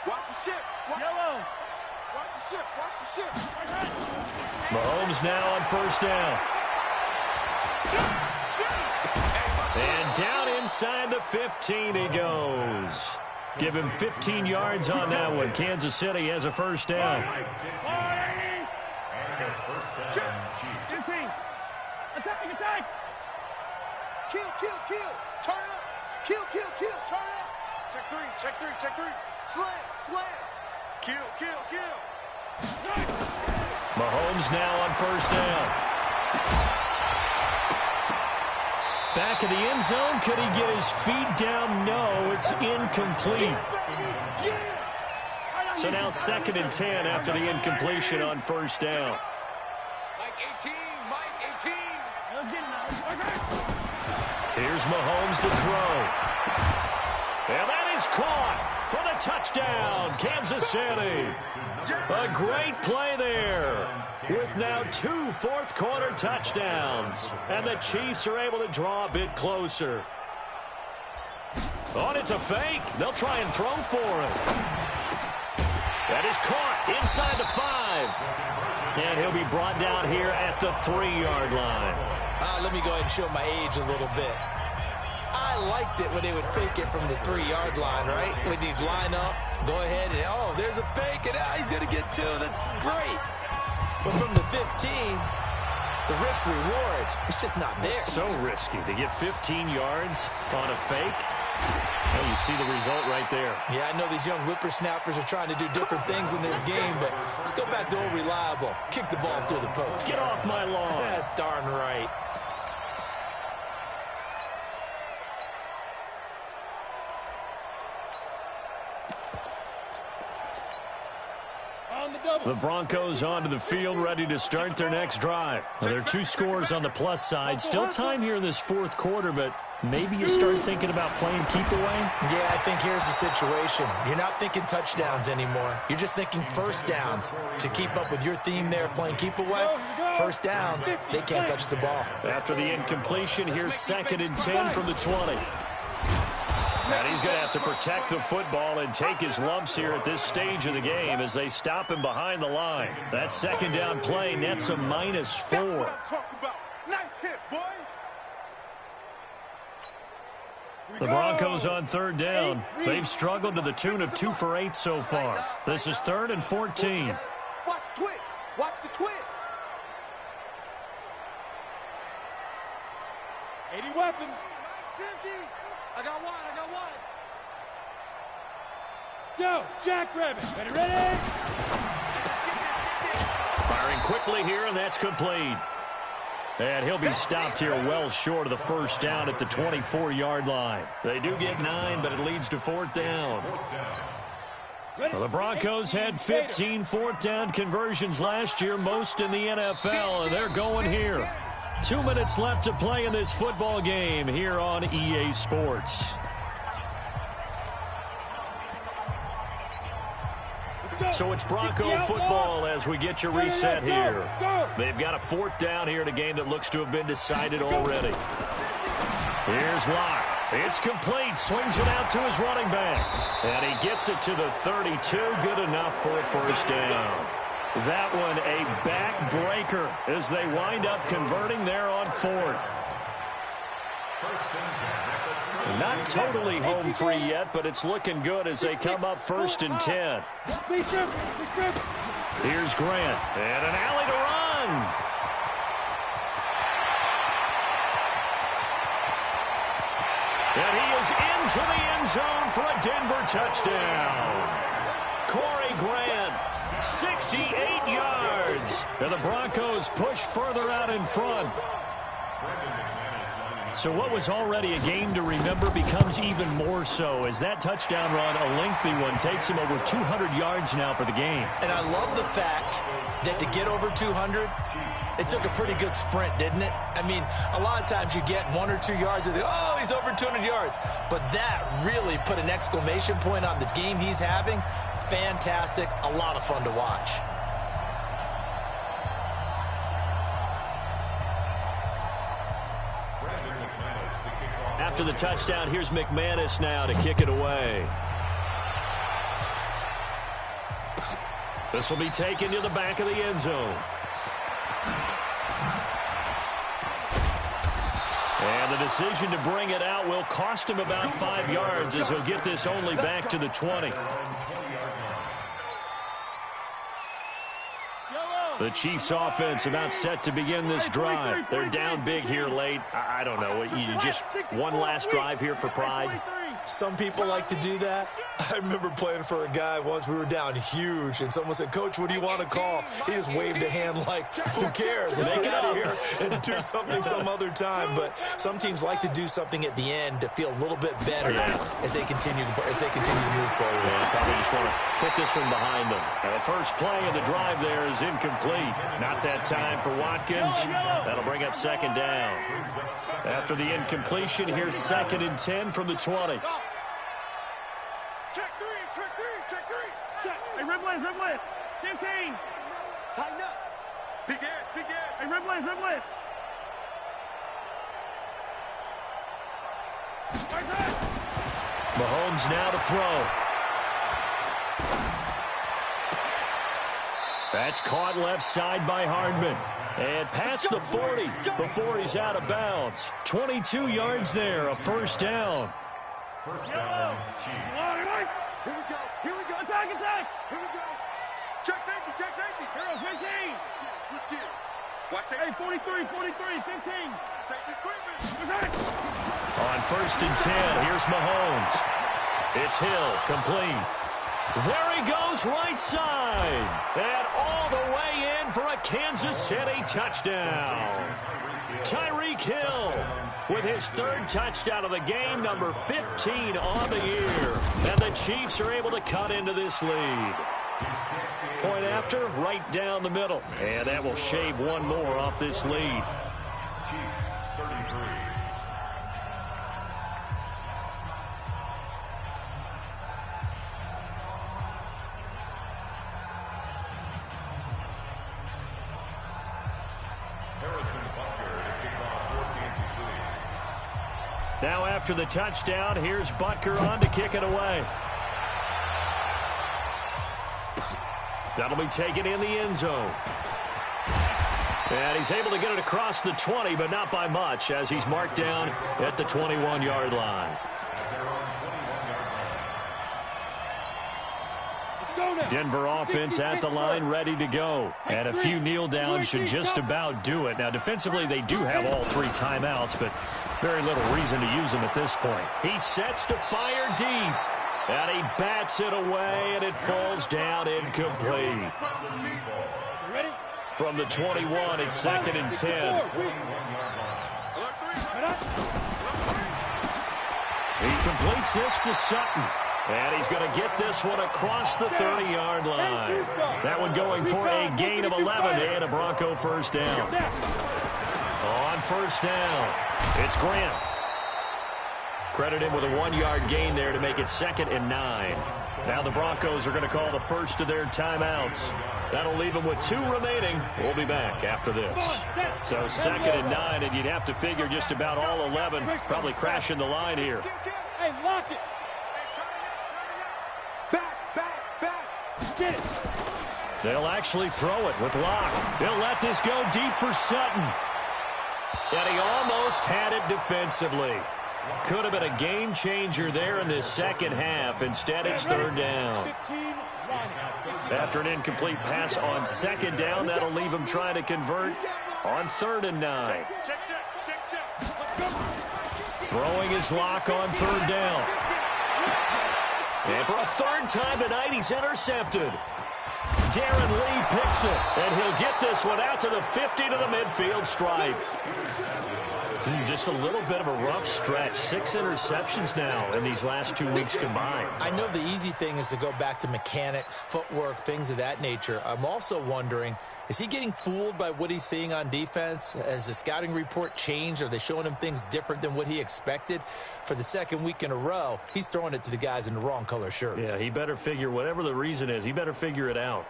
Watch the ship. Yellow. Watch the ship. Watch the ship. Mahomes now on 1st down. And down inside the 15 he goes. Give him 15 yards on that one. Kansas City has a 1st down. And a 1st down, Chiefs. Attack. Kill. Turn it up. Kill. Turn it up. Check three. Slam. Kill. Mahomes now on 1st down. Back in the end zone. Could he get his feet down? No, it's incomplete. So now 2nd and 10 after the incompletion on 1st down. Mike 18. Here's Mahomes to throw. And that is caught for the touchdown, Kansas City. A great play there with now 2 fourth-quarter touchdowns. And the Chiefs are able to draw a bit closer. Oh, it's a fake. They'll try and throw for it. That is caught inside the 5. And he'll be brought down here at the 3-yard line. Let me go ahead and show my age a little bit. I liked it when they would fake it from the 3-yard line, right? When you'd line up, go ahead, and there's a fake, and he's going to get 2. That's great. But from the 15, the risk-reward, it's just not there. It's so risky to get 15 yards on a fake. Well, you see the result right there. Yeah, I know these young whippersnappers are trying to do different things in this game, but let's go back to old reliable. Kick the ball through the post. Get off my lawn. That's darn right. The Broncos onto the field, ready to start their next drive. Well, there are 2 scores on the plus side. Still time here in this 4th quarter, but maybe you start thinking about playing keep away? Yeah, I think here's the situation. You're not thinking touchdowns anymore. You're just thinking 1st downs. To keep up with your theme there, playing keep away, 1st downs, they can't touch the ball. After the incompletion, here's 2nd and 10 from the 20. And he's going to have to protect the football and take his lumps here at this stage of the game as they stop him behind the line. That 2nd down play nets a -4. Nice hit, boy. The Broncos on 3rd down. They've struggled to the tune of 2 for 8 so far. This is 3rd and 14. Watch the twist. Watch the twist. 80 weapons. 50. I got one. Go, Jackrabbit. Ready? Firing quickly here, and that's complete. And he'll be stopped here well short of the 1st down at the 24-yard line. They do get 9, but it leads to 4th down. Well, the Broncos had 15 4th down conversions last year, most in the NFL, and they're going here. 2 minutes left to play in this football game here on EA Sports. So it's Bronco football as we get your reset here. They've got a 4th down here in a game that looks to have been decided already. Here's Locke. It's complete. Swings it out to his running back. And he gets it to the 32. Good enough for a first down. That one a backbreaker as they wind up converting there on fourth. Not totally home free yet, but it's looking good as they come up 1st and 10. Here's Grant. And an alley to run. And he is into the end zone for a Denver touchdown. Corey Grant, 68 yards. And the Broncos push further out in front. So what was already a game to remember becomes even more so as that touchdown run, a lengthy one, takes him over 200 yards now for the game. And I love the fact that to get over 200, it took a pretty good sprint, didn't it? I mean, a lot of times you get 1 or 2 yards and oh, he's over 200 yards. But that really put an exclamation point on the game he's having. Fantastic. A lot of fun to watch. After the touchdown, here's McManus now to kick it away. This will be taken to the back of the end zone. And the decision to bring it out will cost him about 5 yards as he'll get this only back to the 20. The Chiefs offense about set to begin this drive. They're down big here late. I don't know. You just one last drive here for pride. Some people like to do that. I remember playing for a guy once. We were down huge, and someone said, "Coach, what do you want to call?" He just waved a hand like, "Who cares? Let's get out of here and do something some other time." But some teams like to do something at the end to feel a little bit better as they continue to move forward. Yeah, probably just want to put this one behind them. The first play of the drive there is incomplete. Not that time for Watkins. That'll bring up 2nd down. After the incompletion, here's 2nd and 10 from the 20. Check three. Check. Hey, red blitz. 15. Tighten up. Big end. Hey, red blitz. Right side. Mahomes now to throw. That's caught left side by Hardman. And past the 40 before he's out of bounds. 22 yards there, a first down. First down, Chiefs. Here we go. Attack. Here we go. Check safety. Girls, 15. Switch gears. Watch safety. Hey, 43, 15. Safety screaming. On 1st and 10, here's Mahomes. It's Hill, complete. There he goes, right side. And all the way in for a Kansas City touchdown. Tyreek Hill with his 3rd touchdown of the game, number 15 on the year. And the Chiefs are able to cut into this lead. Point after, right down the middle. And that will shave one more off this lead. Chiefs 33. Now after the touchdown, here's Butker on to kick it away. That'll be taken in the end zone. And he's able to get it across the 20, but not by much, as he's marked down at the 21-yard line. Denver offense at the line, ready to go. And a few kneel downs should just about do it. Now, defensively, they do have all 3 timeouts, but very little reason to use them at this point. He sets to fire deep. And he bats it away, and it falls down incomplete. From the 21, it's 2nd and 10. He completes this to Sutton. And he's going to get this one across the 30-yard line. That one going for a gain of 11 and a Bronco first down. On first down, it's Grant. Credit him with a 1-yard gain there to make it 2nd and 9. Now the Broncos are going to call the first of their timeouts. That'll leave them with 2 remaining. We'll be back after this. So 2nd and 9, and you'd have to figure just about all 11 probably crashing the line here. Hey, lock it. Back. Get it. They'll actually throw it with Locke. They'll let this go deep for Sutton. And he almost had it defensively. Could have been a game changer there in this second half. Instead, it's 3rd down. After an incomplete pass on 2nd down, that'll leave him trying to convert on 3rd and 9. Throwing his Locke on 3rd down. And for a 3rd time tonight, he's intercepted. Darren Lee picks it, and he'll get this one out to the 50 to the midfield stripe. Just a little bit of a rough stretch. 6 interceptions now in these last 2 weeks combined. I know the easy thing is to go back to mechanics, footwork, things of that nature. I'm also wondering, is he getting fooled by what he's seeing on defense? Has the scouting report changed? Are they showing him things different than what he expected? For the 2nd week in a row, he's throwing it to the guys in the wrong color shirts. Yeah, he better figure, whatever the reason is, he better figure it out.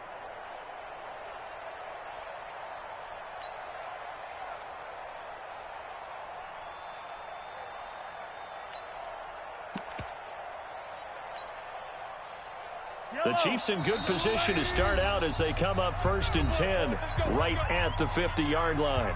The Chiefs in good position to start out as they come up 1st and 10 right at the 50-yard line.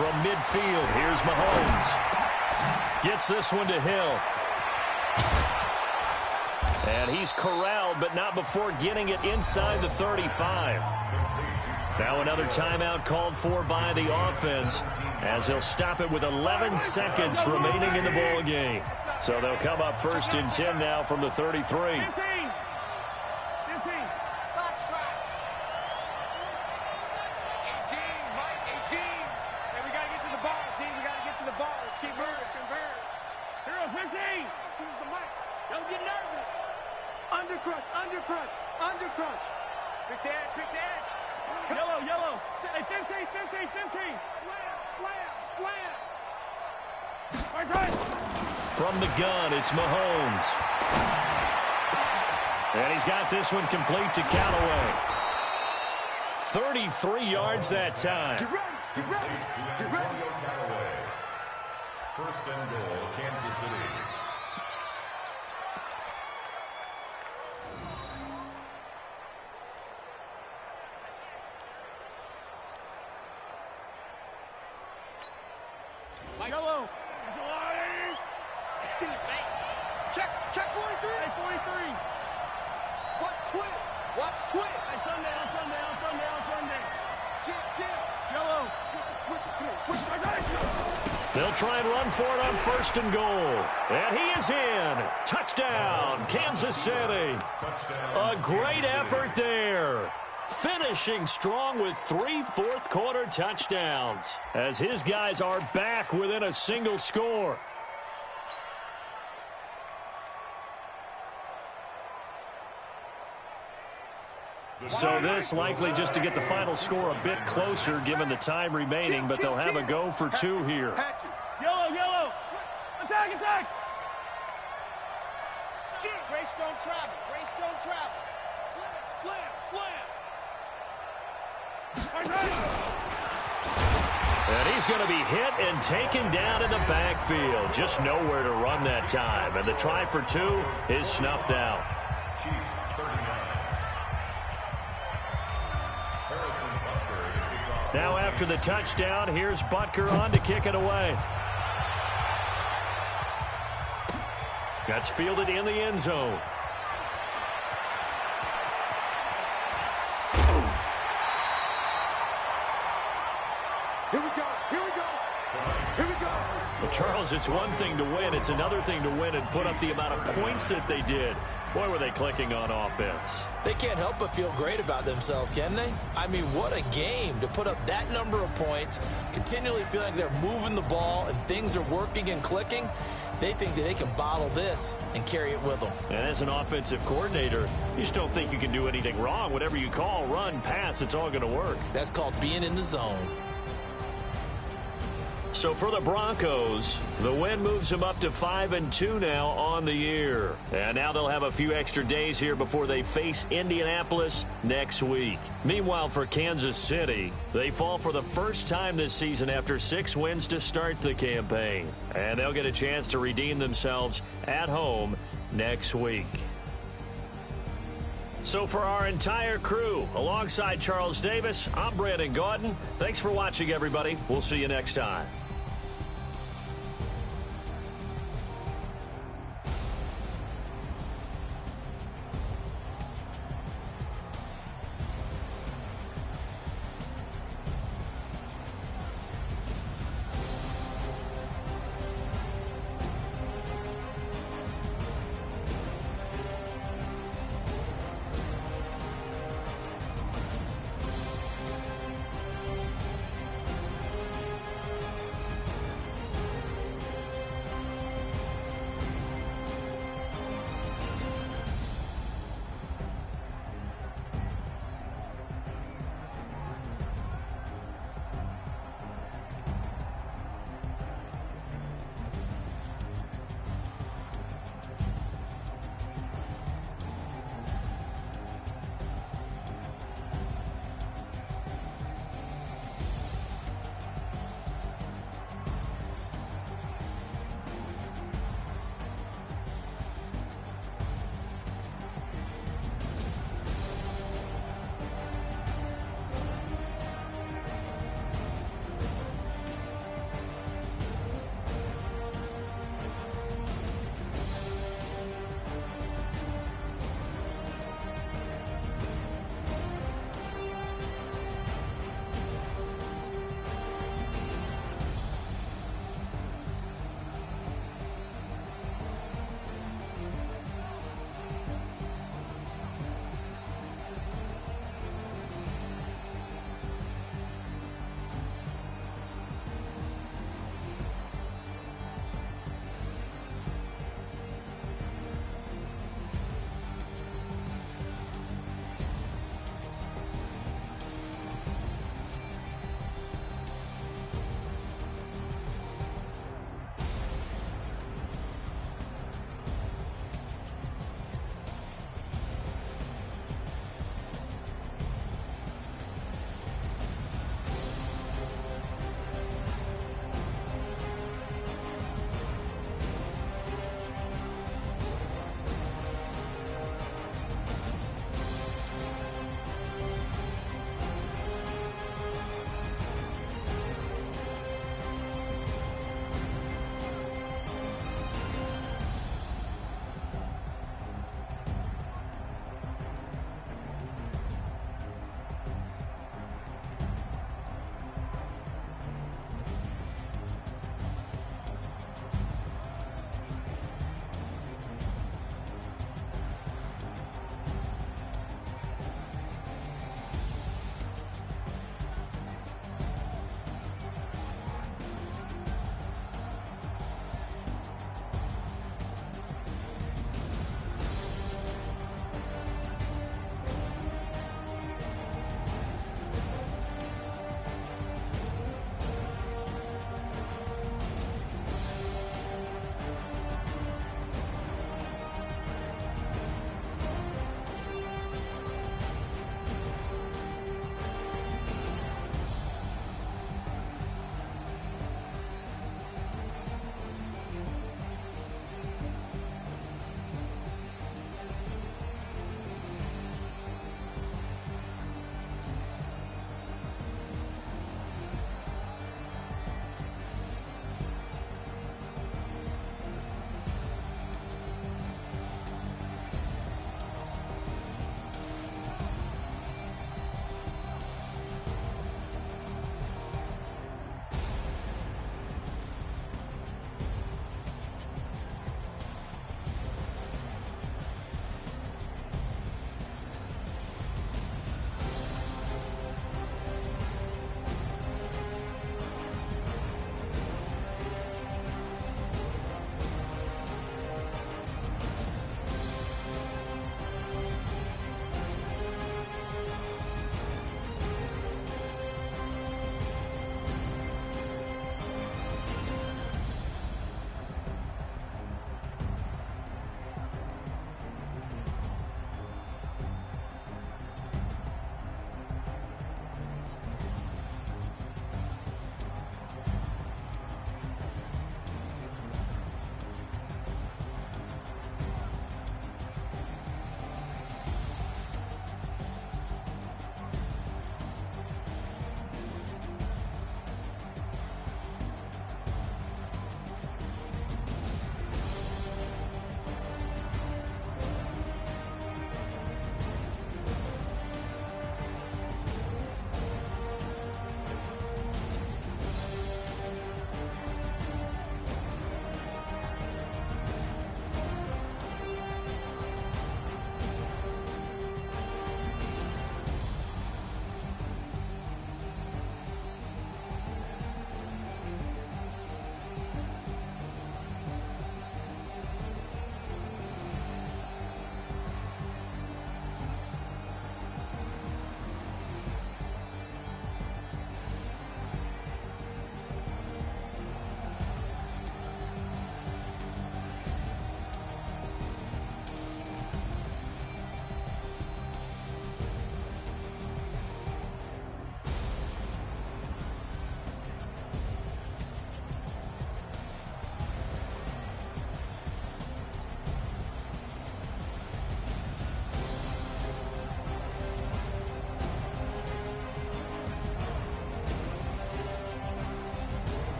From midfield, here's Mahomes. Gets this one to Hill. And he's corralled, but not before getting it inside the 35. Now another timeout called for by the offense, as he'll stop it with 11 seconds remaining in the ball game. So they'll come up 1st and 10 now from the 33. Undercrunch. Pick the edge. Yellow. Hey, 15. Slam. From the gun, it's Mahomes. And he's got this one complete to Callaway. 33 yards that time. Get ready. 1st and goal, Kansas City. Yellow. Check 43. Hey, 43. Watch twist. Hey, Sunday. Jim. Yellow. Switch. They'll try and run for it on 1st and goal. And he is in. Touchdown, Kansas City. A great effort there. Finishing strong with 3 fourth-quarter touchdowns, as his guys are back within a single score. So this likely just to get the final score a bit closer given the time remaining, but they'll have a go for 2 here. Yellow. Attack. Race don't travel. Slam. And he's going to be hit and taken down in the backfield. Just nowhere to run that time. And the try for 2 is snuffed out. Chiefs 39. Now after the touchdown, here's Butker on to kick it away. That's fielded in the end zone. Charles, it's one thing to win. It's another thing to win and put up the amount of points that they did. Boy, were they clicking on offense. They can't help but feel great about themselves, can they? I mean, what a game to put up that number of points, continually feeling like they're moving the ball and things are working and clicking. They think that they can bottle this and carry it with them. And as an offensive coordinator, you just don't think you can do anything wrong. Whatever you call, run, pass, it's all going to work. That's called being in the zone. So for the Broncos, the win moves them up to 5-2 now on the year. And now they'll have a few extra days here before they face Indianapolis next week. Meanwhile, for Kansas City, they fall for the first time this season after 6 wins to start the campaign. And they'll get a chance to redeem themselves at home next week. So for our entire crew, alongside Charles Davis, I'm Brandon Gaudin. Thanks for watching, everybody. We'll see you next time.